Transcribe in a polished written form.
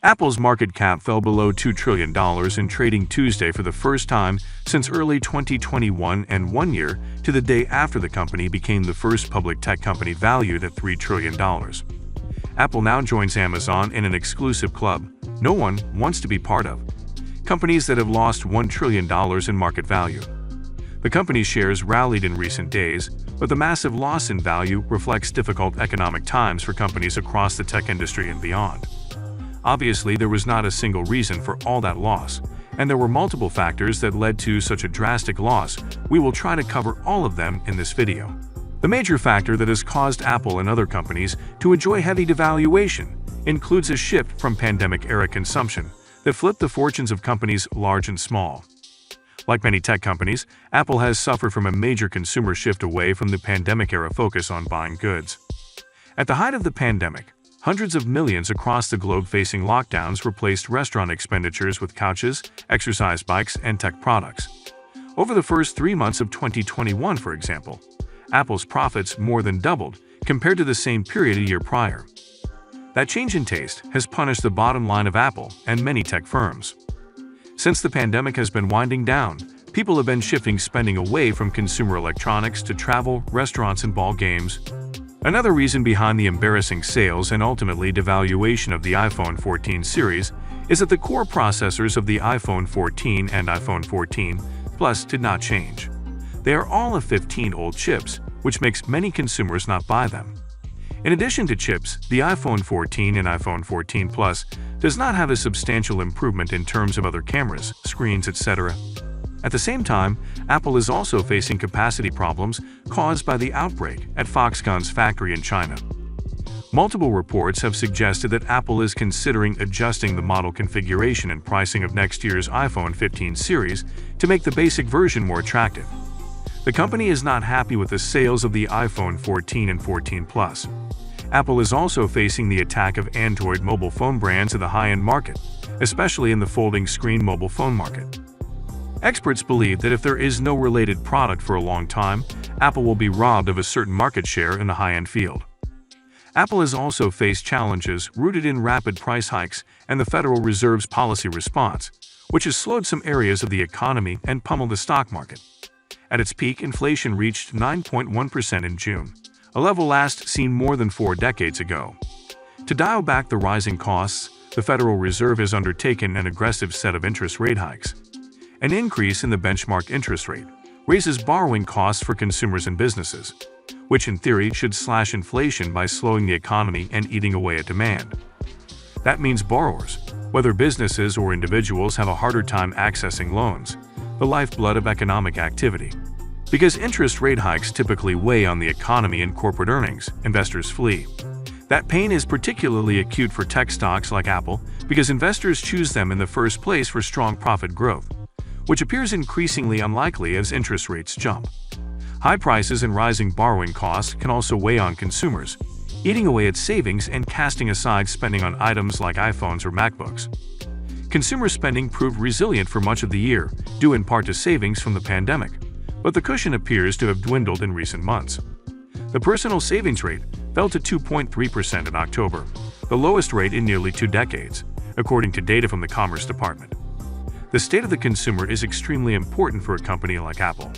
Apple's market cap fell below $2 trillion in trading Tuesday for the first time since early 2021 and 1 year to the day after the company became the first public tech company valued at $3 trillion. Apple now joins Amazon in an exclusive club no one wants to be part of: companies that have lost $1 trillion in market value. The company's shares rallied in recent days, but the massive loss in value reflects difficult economic times for companies across the tech industry and beyond. Obviously, there was not a single reason for all that loss, and there were multiple factors that led to such a drastic loss. We will try to cover all of them in this video. The major factor that has caused Apple and other companies to enjoy heavy devaluation includes a shift from pandemic-era consumption that flipped the fortunes of companies large and small. Like many tech companies, Apple has suffered from a major consumer shift away from the pandemic-era focus on buying goods. At the height of the pandemic, hundreds of millions across the globe facing lockdowns replaced restaurant expenditures with couches, exercise bikes, and tech products. Over the first 3 months of 2021, for example, Apple's profits more than doubled compared to the same period a year prior. That change in taste has punished the bottom line of Apple and many tech firms. Since the pandemic has been winding down, people have been shifting spending away from consumer electronics to travel, restaurants, and ball games. Another reason behind the embarrassing sales and ultimately devaluation of the iPhone 14 series is that the core processors of the iPhone 14 and iPhone 14 Plus did not change. They are all of 15-old chips, which makes many consumers not buy them. In addition to chips, the iPhone 14 and iPhone 14 Plus does not have a substantial improvement in terms of other cameras, screens, etc. At the same time, Apple is also facing capacity problems caused by the outbreak at Foxconn's factory in China. Multiple reports have suggested that Apple is considering adjusting the model configuration and pricing of next year's iPhone 15 series to make the basic version more attractive. The company is not happy with the sales of the iPhone 14 and 14 Plus. Apple is also facing the attack of Android mobile phone brands in the high-end market, especially in the folding screen mobile phone market. Experts believe that if there is no related product for a long time, Apple will be robbed of a certain market share in the high-end field. Apple has also faced challenges rooted in rapid price hikes and the Federal Reserve's policy response, which has slowed some areas of the economy and pummeled the stock market. At its peak, inflation reached 9.1% in June, a level last seen more than 4 decades ago. To dial back the rising costs, the Federal Reserve has undertaken an aggressive set of interest rate hikes. An increase in the benchmark interest rate raises borrowing costs for consumers and businesses, which in theory should slash inflation by slowing the economy and eating away at demand. That means borrowers, whether businesses or individuals, have a harder time accessing loans, the lifeblood of economic activity. Because interest rate hikes typically weigh on the economy and corporate earnings, investors flee. That pain is particularly acute for tech stocks like Apple because investors choose them in the first place for strong profit growth, which appears increasingly unlikely as interest rates jump. High prices and rising borrowing costs can also weigh on consumers, eating away at savings and casting aside spending on items like iPhones or MacBooks. Consumer spending proved resilient for much of the year, due in part to savings from the pandemic, but the cushion appears to have dwindled in recent months. The personal savings rate fell to 2.3% in October, the lowest rate in nearly 2 decades, according to data from the Commerce Department. The state of the consumer is extremely important for a company like Apple.